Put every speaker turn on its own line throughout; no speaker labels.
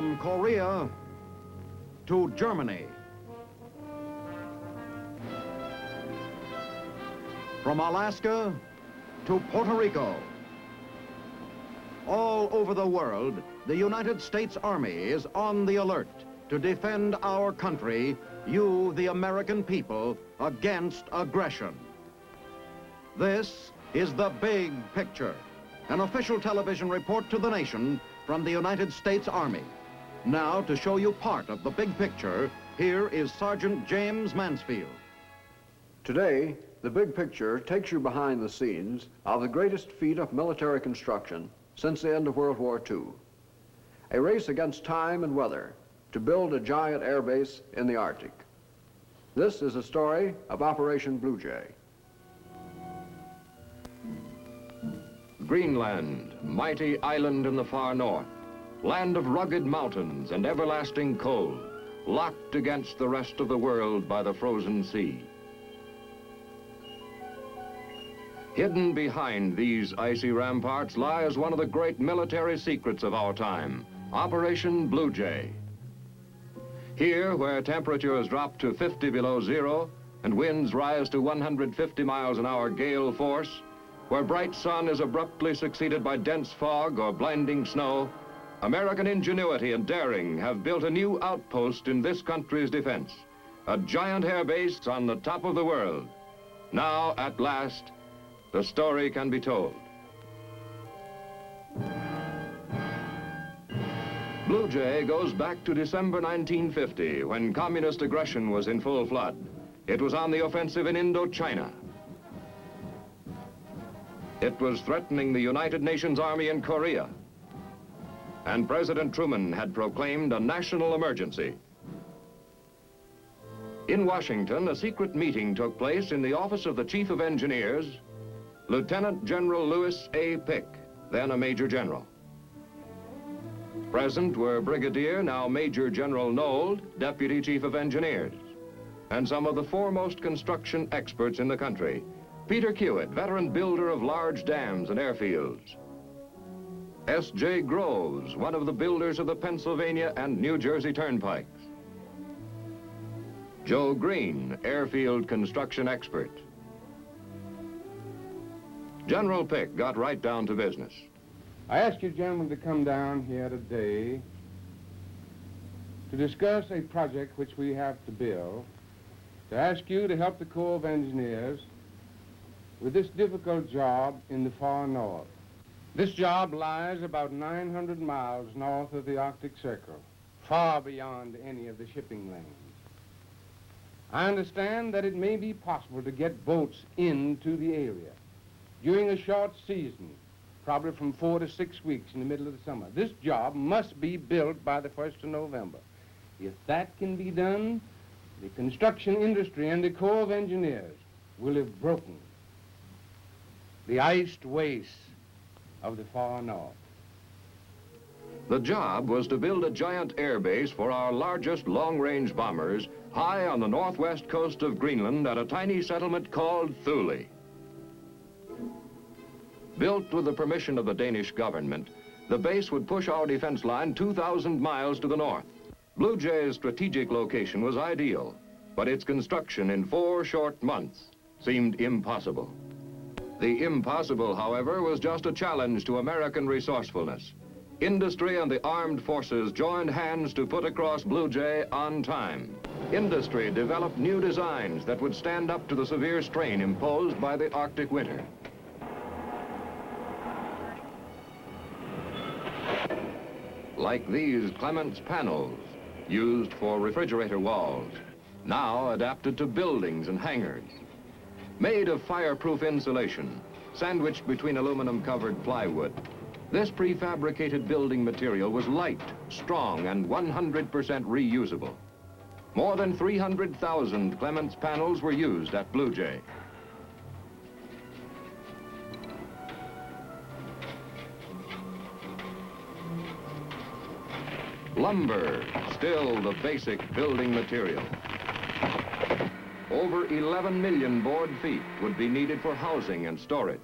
From Korea to Germany. From Alaska to Puerto Rico. All over the world, the United States Army is on the alert to defend our country, you, the American people, against aggression. This is The Big Picture, an official television report to the nation from the United States Army. Now, to show you part of the big picture, here is Sergeant James Mansfield.
Today, the big picture takes you behind the scenes of the greatest feat of military construction since the end of World War II. A race against time and weather to build a giant airbase in the Arctic. This is a story of Operation Blue Jay.
Greenland, mighty island in the far north, land of rugged mountains and everlasting cold, locked against the rest of the world by the frozen sea. Hidden behind these icy ramparts lies one of the great military secrets of our time, Operation Blue Jay. Here, where temperatures drop to 50 below zero and winds rise to 150 miles an hour gale force, where bright sun is abruptly succeeded by dense fog or blinding snow, American ingenuity and daring have built a new outpost in this country's defense, a giant airbase on the top of the world. Now, at last, the story can be told. Blue Jay goes back to December 1950, when communist aggression was in full flood. It was on the offensive in Indochina. It was threatening the United Nations Army in Korea. And President Truman had proclaimed a national emergency. In Washington, a secret meeting took place in the office of the Chief of Engineers, Lieutenant General Lewis A. Pick, then a Major General. Present were Brigadier, now Major General Nold, Deputy Chief of Engineers, and some of the foremost construction experts in the country. Peter Hewitt, veteran builder of large dams and airfields. S.J. Groves, one of the builders of the Pennsylvania and New Jersey turnpikes. Joe Green, airfield construction expert. General Pick got right down to business.
I ask you gentlemen to come down here today to discuss a project which we have to build, to ask you to help the Corps of Engineers with this difficult job in the far north. This job lies about 900 miles north of the Arctic Circle, far beyond any of the shipping lanes. I understand that it may be possible to get boats into the area during a short season, probably from 4 to 6 weeks in the middle of the summer. This job must be built by the 1st of November. If that can be done, the construction industry and the Corps of Engineers will have broken the iced wastes of the far north.
The job was to build a giant airbase for our largest long-range bombers high on the northwest coast of Greenland at a tiny settlement called Thule. Built with the permission of the Danish government, the base would push our defense line 2,000 miles to the north. Blue Jay's strategic location was ideal, but its construction in 4 short months seemed impossible. The impossible, however, was just a challenge to American resourcefulness. Industry and the armed forces joined hands to put across Blue Jay on time. Industry developed new designs that would stand up to the severe strain imposed by the Arctic winter. Like these Clements panels, used for refrigerator walls, now adapted to buildings and hangars. Made of fireproof insulation, sandwiched between aluminum-covered plywood, this prefabricated building material was light, strong, and 100% reusable. More than 300,000 Clements panels were used at Blue Jay. Lumber, still the basic building material. Over 11 million board feet would be needed for housing and storage.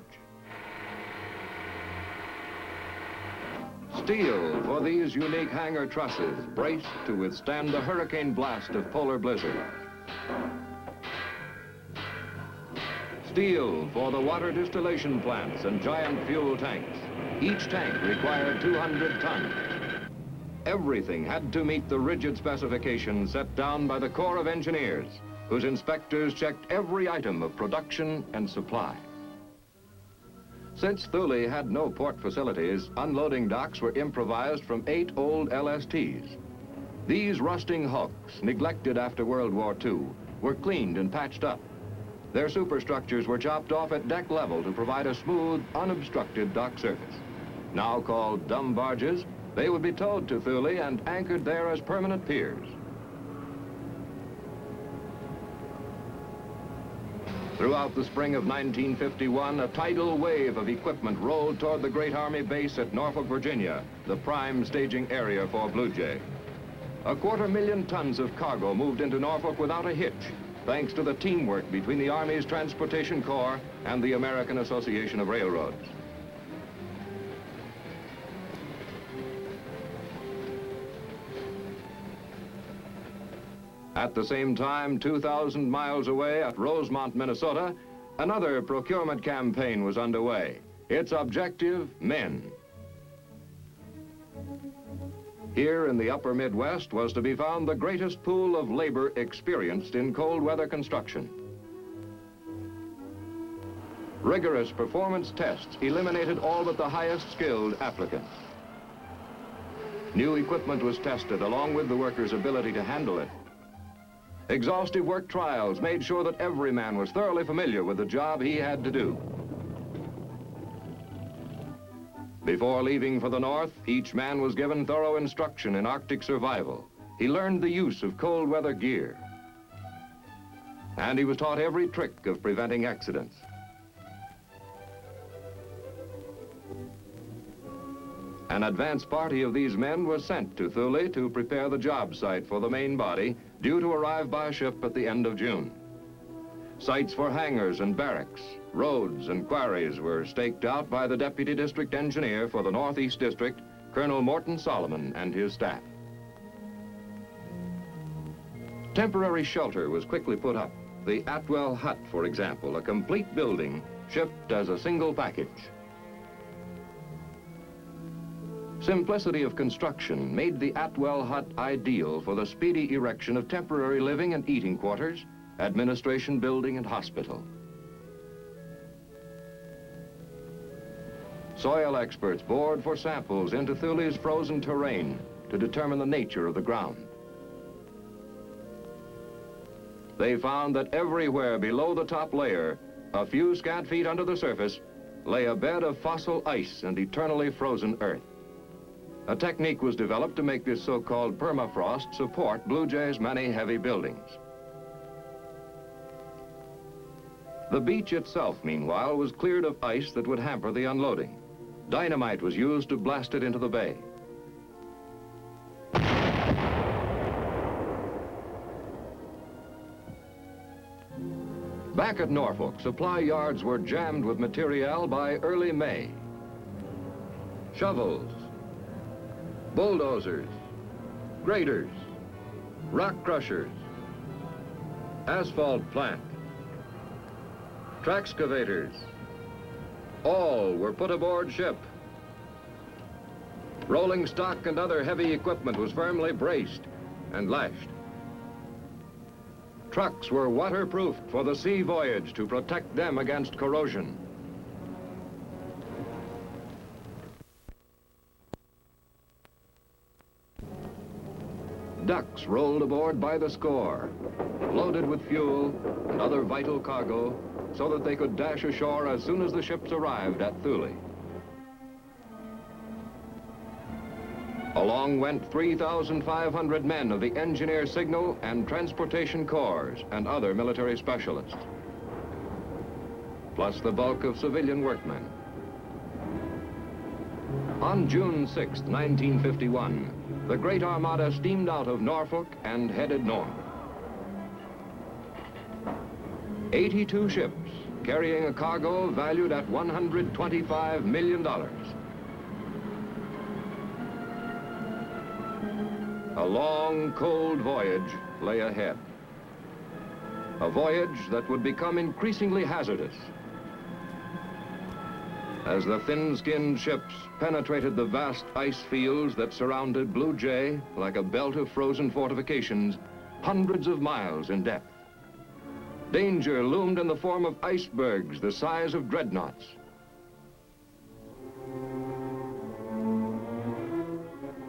Steel for these unique hanger trusses, braced to withstand the hurricane blast of polar blizzard. Steel for the water distillation plants and giant fuel tanks. Each tank required 200 tons. Everything had to meet the rigid specifications set down by the Corps of Engineers, whose inspectors checked every item of production and supply. Since Thule had no port facilities, unloading docks were improvised from 8 old LSTs. These rusting hulks, neglected after World War II, were cleaned and patched up. Their superstructures were chopped off at deck level to provide a smooth, unobstructed dock surface. Now called dumb barges, they would be towed to Thule and anchored there as permanent piers. Throughout the spring of 1951, a tidal wave of equipment rolled toward the great Army base at Norfolk, Virginia, the prime staging area for Blue Jay. 250,000 tons of cargo moved into Norfolk without a hitch, thanks to the teamwork between the Army's Transportation Corps and the American Association of Railroads. At the same time, 2,000 miles away at Rosemont, Minnesota, another procurement campaign was underway. Its objective, men. Here in the upper Midwest was to be found the greatest pool of labor experienced in cold weather construction. Rigorous performance tests eliminated all but the highest skilled applicants. New equipment was tested along with the workers' ability to handle it. Exhaustive work trials made sure that every man was thoroughly familiar with the job he had to do. Before leaving for the North, each man was given thorough instruction in Arctic survival. He learned the use of cold weather gear. And he was taught every trick of preventing accidents. An advance party of these men was sent to Thule to prepare the job site for the main body, due to arrive by ship at the end of June. Sites for hangars and barracks, roads and quarries were staked out by the Deputy District Engineer for the Northeast District, Colonel Morton Solomon, and his staff. Temporary shelter was quickly put up. The Atwell hut, for example, a complete building, shipped as a single package. Simplicity of construction made the Atwell hut ideal for the speedy erection of temporary living and eating quarters, administration building, and hospital. Soil experts bored for samples into Thule's frozen terrain to determine the nature of the ground. They found that everywhere below the top layer, a few scant feet under the surface, lay a bed of fossil ice and eternally frozen earth. A technique was developed to make this so-called permafrost support Blue Jay's many heavy buildings. The beach itself, meanwhile, was cleared of ice that would hamper the unloading. Dynamite was used to blast it into the bay. Back at Norfolk, supply yards were jammed with material by early May. Shovels, bulldozers, graders, rock crushers, asphalt plant, traxcavators, all were put aboard ship. Rolling stock and other heavy equipment was firmly braced and lashed. Trucks were waterproofed for the sea voyage to protect them against corrosion. Ducks rolled aboard by the score, loaded with fuel and other vital cargo, so that they could dash ashore as soon as the ships arrived at Thule. Along went 3,500 men of the Engineer Signal and Transportation Corps and other military specialists, plus the bulk of civilian workmen. On June 6, 1951, the Great Armada steamed out of Norfolk and headed north. 82 ships carrying a cargo valued at $125 million. A long, cold voyage lay ahead. A voyage that would become increasingly hazardous. As the thin-skinned ships penetrated the vast ice fields that surrounded Blue Jay like a belt of frozen fortifications, hundreds of miles in depth. Danger loomed in the form of icebergs the size of dreadnoughts.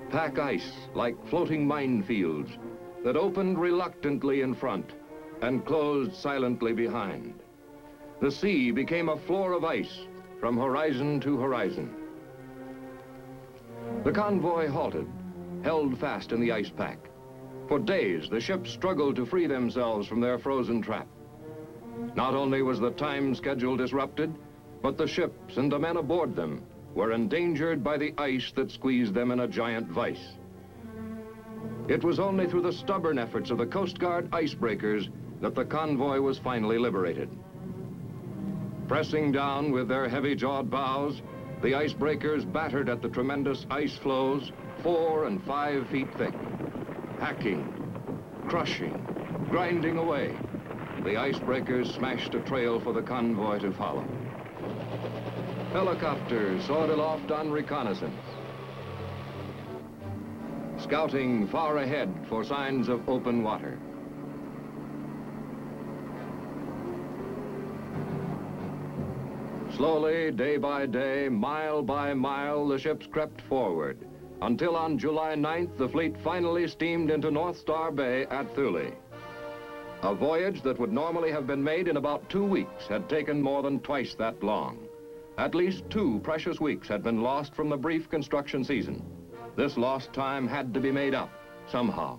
Pack ice like floating minefields that opened reluctantly in front and closed silently behind. The sea became a floor of ice from horizon to horizon. The convoy halted, held fast in the ice pack. For days, the ships struggled to free themselves from their frozen trap. Not only was the time schedule disrupted, but the ships and the men aboard them were endangered by the ice that squeezed them in a giant vise. It was only through the stubborn efforts of the Coast Guard icebreakers that the convoy was finally liberated. Pressing down with their heavy-jawed bows, the icebreakers battered at the tremendous ice floes 4 and 5 feet thick. Hacking, crushing, grinding away, the icebreakers smashed a trail for the convoy to follow. Helicopters soared aloft on reconnaissance, scouting far ahead for signs of open water. Slowly, day by day, mile by mile, the ships crept forward, until on July 9th, the fleet finally steamed into North Star Bay at Thule. A voyage that would normally have been made in about 2 weeks had taken more than twice that long. At least 2 precious weeks had been lost from the brief construction season. This lost time had to be made up somehow.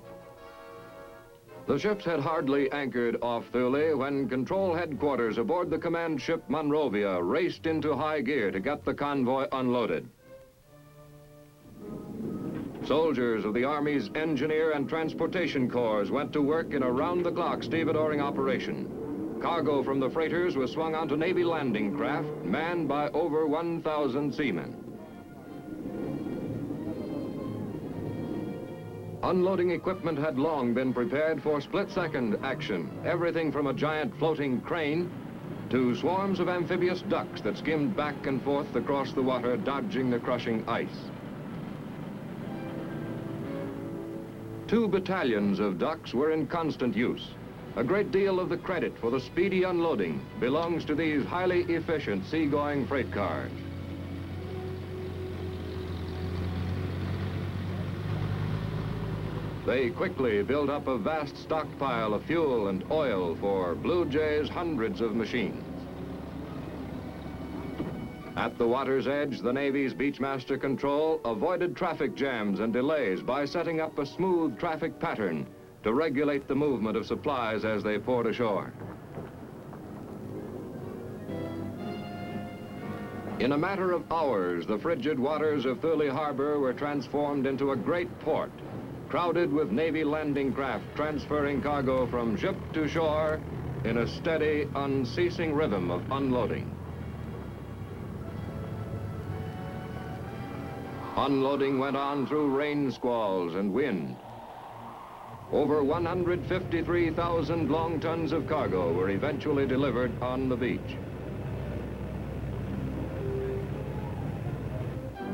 The ships had hardly anchored off Thule when control headquarters aboard the command ship Monrovia raced into high gear to get the convoy unloaded. Soldiers of the Army's Engineer and Transportation Corps went to work in a round-the-clock stevedoring operation. Cargo from the freighters was swung onto Navy landing craft manned by over 1,000 seamen. Unloading equipment had long been prepared for split-second action, everything from a giant floating crane to swarms of amphibious ducks that skimmed back and forth across the water, dodging the crushing ice. 2 battalions of ducks were in constant use. A great deal of the credit for the speedy unloading belongs to these highly efficient seagoing freight cars. They quickly built up a vast stockpile of fuel and oil for Blue Jay's hundreds of machines. At the water's edge, the Navy's Beachmaster Control avoided traffic jams and delays by setting up a smooth traffic pattern to regulate the movement of supplies as they poured ashore. In a matter of hours, the frigid waters of Thule Harbor were transformed into a great port, crowded with Navy landing craft transferring cargo from ship to shore in a steady, unceasing rhythm of unloading. Unloading went on through rain squalls and wind. Over 153,000 long tons of cargo were eventually delivered on the beach.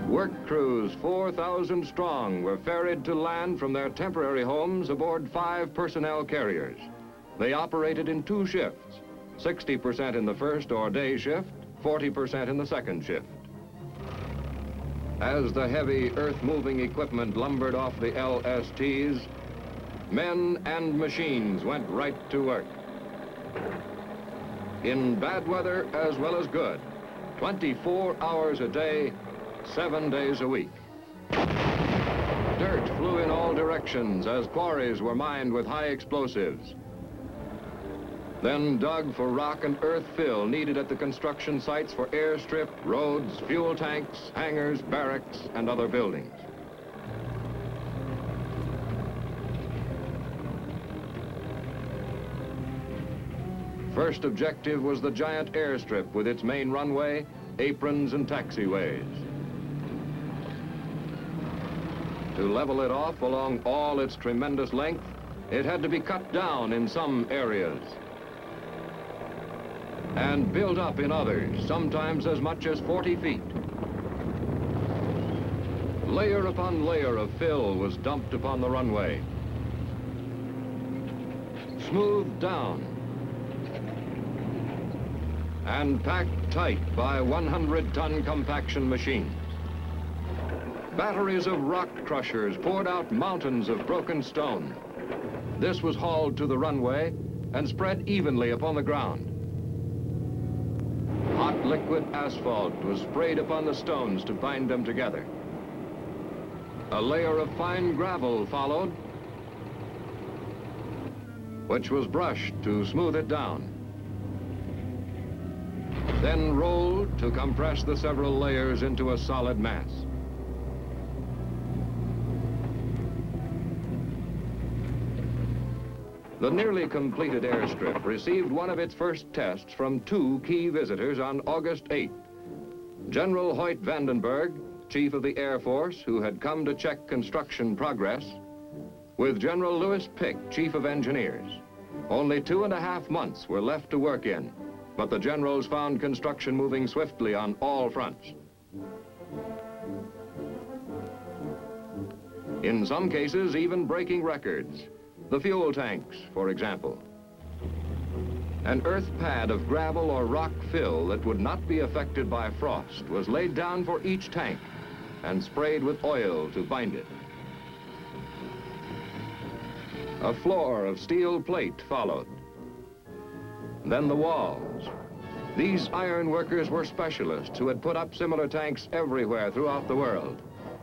Work crews 4,000 strong were ferried to land from their temporary homes aboard 5 personnel carriers. They operated in 2 shifts, 60% in the first or day shift, 40% in the second shift. As the heavy earth-moving equipment lumbered off the LSTs, men and machines went right to work. In bad weather as well as good, 24 hours a day, 7 days a week. Dirt flew in all directions as quarries were mined with high explosives. Then dug for rock and earth fill needed at the construction sites for airstrip, roads, fuel tanks, hangars, barracks, and other buildings. First objective was the giant airstrip with its main runway, aprons, and taxiways. To level it off along all its tremendous length, it had to be cut down in some areas and built up in others, sometimes as much as 40 feet. Layer upon layer of fill was dumped upon the runway, smoothed down, and packed tight by 100-ton compaction machines. Batteries of rock crushers poured out mountains of broken stone. This was hauled to the runway and spread evenly upon the ground. Hot liquid asphalt was sprayed upon the stones to bind them together. A layer of fine gravel followed, which was brushed to smooth it down, then rolled to compress the several layers into a solid mass. The nearly completed airstrip received one of its first tests from two key visitors on August 8th. General Hoyt Vandenberg, Chief of the Air Force, who had come to check construction progress, with General Lewis Pick, Chief of Engineers. Only 2.5 months were left to work in, but the generals found construction moving swiftly on all fronts. In some cases, even breaking records. The fuel tanks, for example. An earth pad of gravel or rock fill that would not be affected by frost was laid down for each tank and sprayed with oil to bind it. A floor of steel plate followed. Then the walls. These iron workers were specialists who had put up similar tanks everywhere throughout the world.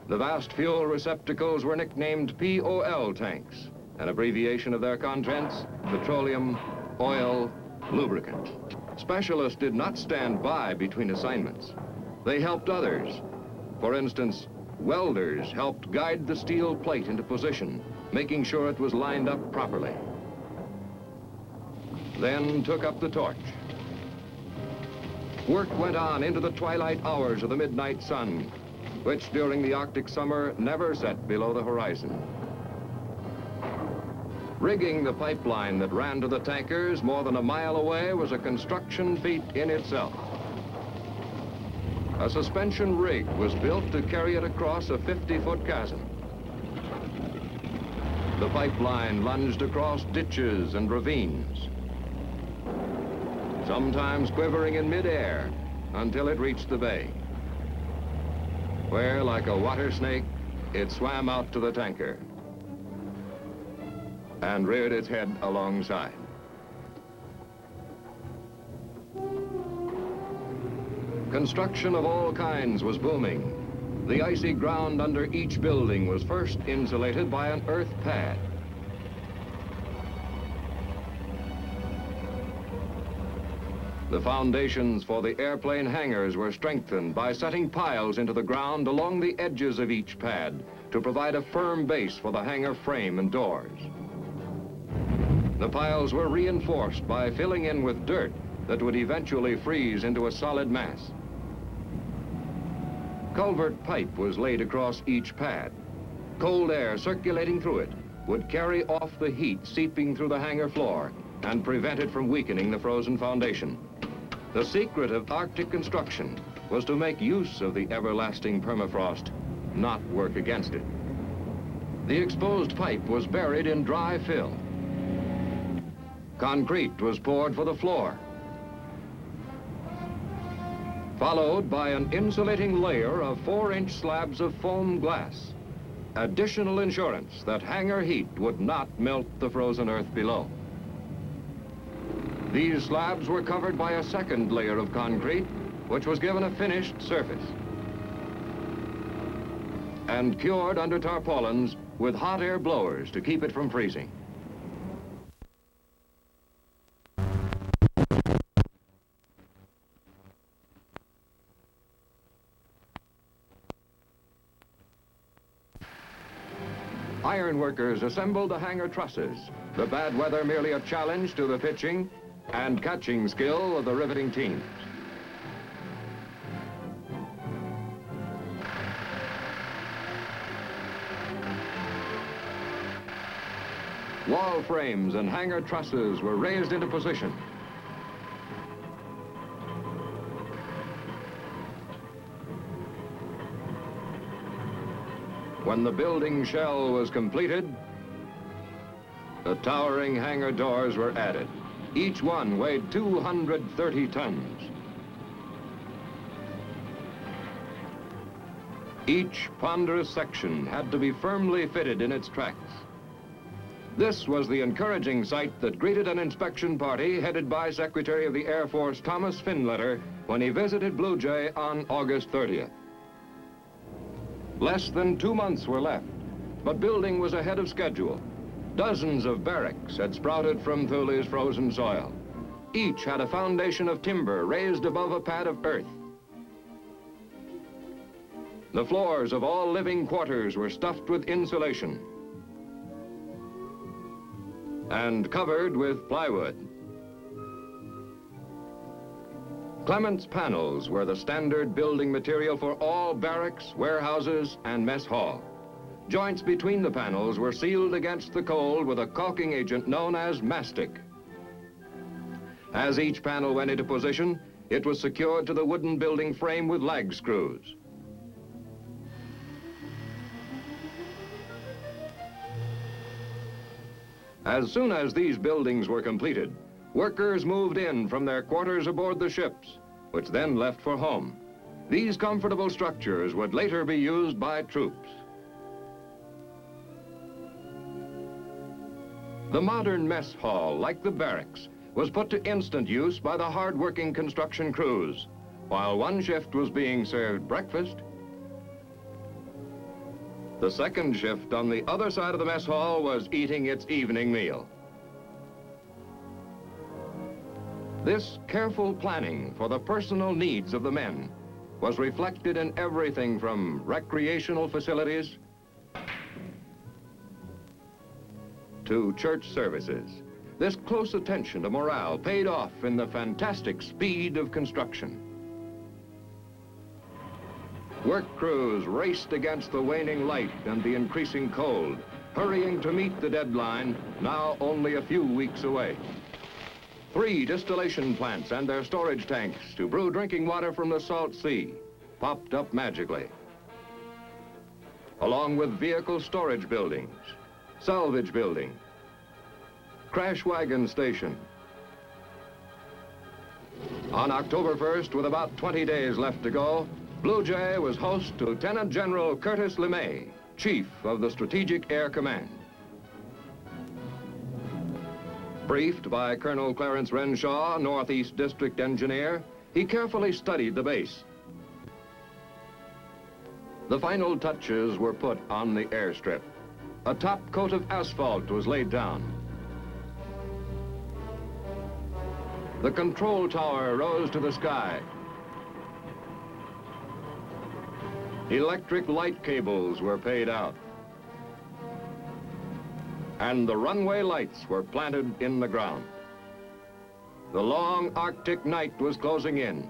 The vast fuel receptacles were nicknamed POL tanks, an abbreviation of their contents: petroleum, oil, lubricant. Specialists did not stand by between assignments. They helped others. For instance, welders helped guide the steel plate into position, making sure it was lined up properly. Then took up the torch. Work went on into the twilight hours of the midnight sun, which during the Arctic summer never set below the horizon. Rigging the pipeline that ran to the tankers more than a mile away was a construction feat in itself. A suspension rig was built to carry it across a 50-foot chasm. The pipeline lunged across ditches and ravines, sometimes quivering in midair until it reached the bay, where, like a water snake, it swam out to the tanker and reared its head alongside. Construction of all kinds was booming. The icy ground under each building was first insulated by an earth pad. The foundations for the airplane hangars were strengthened by setting piles into the ground along the edges of each pad to provide a firm base for the hangar frame and doors. The piles were reinforced by filling in with dirt that would eventually freeze into a solid mass. Culvert pipe was laid across each pad. Cold air circulating through it would carry off the heat seeping through the hangar floor and prevent it from weakening the frozen foundation. The secret of Arctic construction was to make use of the everlasting permafrost, not work against it. The exposed pipe was buried in dry fill. Concrete was poured for the floor, followed by an insulating layer of 4-inch slabs of foam glass. Additional insurance that hangar heat would not melt the frozen earth below. These slabs were covered by a second layer of concrete, which was given a finished surface and cured under tarpaulins with hot air blowers to keep it from freezing. Iron workers assembled the hangar trusses, the bad weather merely a challenge to the pitching and catching skill of the riveting teams. Wall frames and hangar trusses were raised into position. When the building shell was completed, the towering hangar doors were added. Each one weighed 230 tons. Each ponderous section had to be firmly fitted in its tracks. This was the encouraging sight that greeted an inspection party headed by Secretary of the Air Force Thomas Finletter when he visited Blue Jay on August 30th. Less than 2 months were left, but building was ahead of schedule. Dozens of barracks had sprouted from Thule's frozen soil. Each had a foundation of timber raised above a pad of earth. The floors of all living quarters were stuffed with insulation and covered with plywood. Clement's panels were the standard building material for all barracks, warehouses, and mess hall. Joints between the panels were sealed against the cold with a caulking agent known as mastic. As each panel went into position, it was secured to the wooden building frame with lag screws. As soon as these buildings were completed, workers moved in from their quarters aboard the ships, which then left for home. These comfortable structures would later be used by troops. The modern mess hall, like the barracks, was put to instant use by the hard-working construction crews. While one shift was being served breakfast, the second shift on the other side of the mess hall was eating its evening meal. This careful planning for the personal needs of the men was reflected in everything from recreational facilities to church services. This close attention to morale paid off in the fantastic speed of construction. Work crews raced against the waning light and the increasing cold, hurrying to meet the deadline, now only a few weeks away. 3 distillation plants and their storage tanks to brew drinking water from the salt sea popped up magically, along with vehicle storage buildings, salvage building, crash wagon station. On October 1st, with about 20 days left to go, Blue Jay was host to Lieutenant General Curtis LeMay, Chief of the Strategic Air Command. Briefed by Colonel Clarence Renshaw, Northeast District Engineer, he carefully studied the base. The final touches were put on the airstrip. A top coat of asphalt was laid down. The control tower rose to the sky. Electric light cables were paid out. And the runway lights were planted in the ground. The long Arctic night was closing in.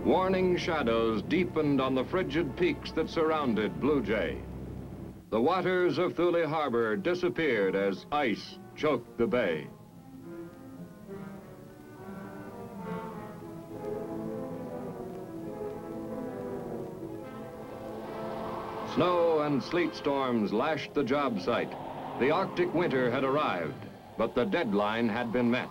Warning shadows deepened on the frigid peaks that surrounded Blue Jay. The waters of Thule Harbor disappeared as ice choked the bay. Snow and sleet storms lashed the job site. The Arctic winter had arrived, but the deadline had been met.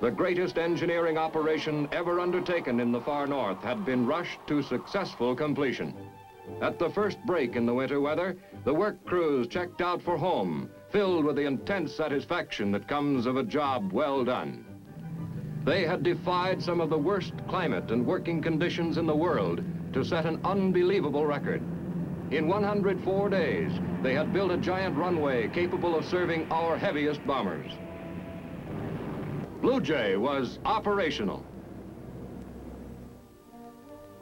The greatest engineering operation ever undertaken in the far north had been rushed to successful completion. At the first break in the winter weather, the work crews checked out for home, filled with the intense satisfaction that comes of a job well done. They had defied some of the worst climate and working conditions in the world to set an unbelievable record. In 104 days, they had built a giant runway capable of serving our heaviest bombers. Blue Jay was operational.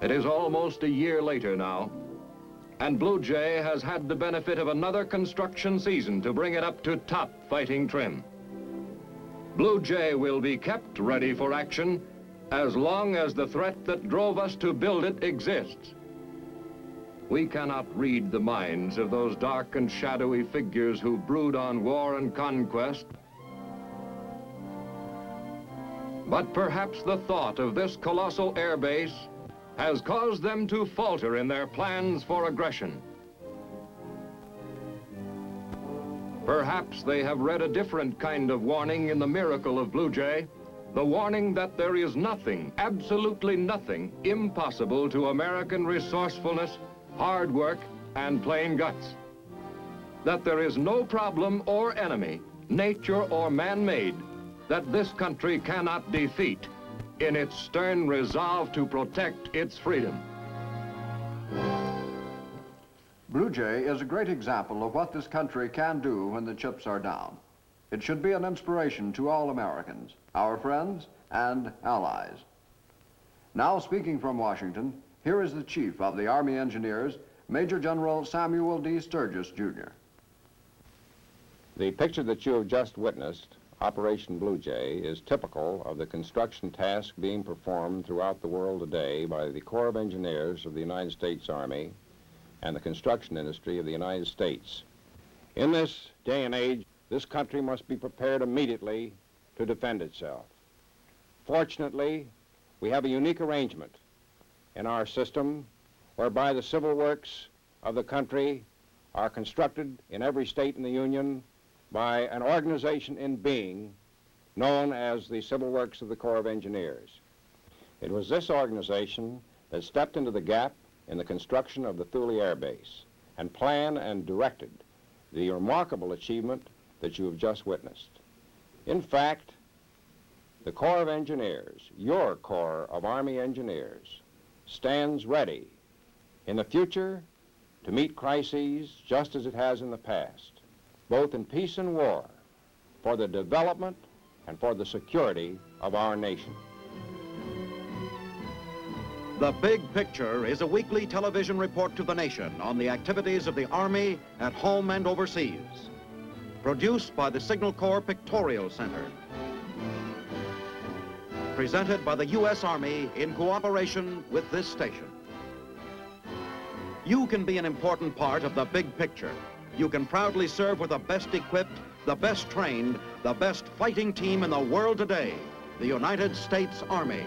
It is almost a year later now, and Blue Jay has had the benefit of another construction season to bring it up to top fighting trim. Blue Jay will be kept ready for action as long as the threat that drove us to build it exists. We cannot read the minds of those dark and shadowy figures who brood on war and conquest. But perhaps the thought of this colossal airbase has caused them to falter in their plans for aggression. Perhaps they have read a different kind of warning in the miracle of Blue Jay, the warning that there is nothing, absolutely nothing, impossible to American resourcefulness, hard work, and plain guts. That there is no problem or enemy, nature or man-made, that this country cannot defeat in its stern resolve to protect its freedom.
Blue Jay is a great example of what this country can do when the chips are down. It should be an inspiration to all Americans, our friends and allies. Now, speaking from Washington, here is the Chief of the Army Engineers, Major General Samuel D. Sturgis, Jr.
The picture that you have just witnessed, Operation Blue Jay, is typical of the construction task being performed throughout the world today by the Corps of Engineers of the United States Army and the construction industry of the United States. In this day and age, this country must be prepared immediately to defend itself. Fortunately, we have a unique arrangement in our system whereby the civil works of the country are constructed in every state in the Union by an organization in being known as the Civil Works of the Corps of Engineers. It was this organization that stepped into the gap in the construction of the Thule Air Base and planned and directed the remarkable achievement that you have just witnessed. In fact, the Corps of Engineers, your Corps of Army Engineers, stands ready in the future to meet crises just as it has in the past, both in peace and war, for the development and for the security of our nation.
The Big Picture is a weekly television report to the nation on the activities of the Army at home and overseas. Produced by the Signal Corps Pictorial Center. Presented by the U.S. Army in cooperation with this station. You can be an important part of the big picture. You can proudly serve with the best equipped, the best trained, the best fighting team in the world today, the United States Army.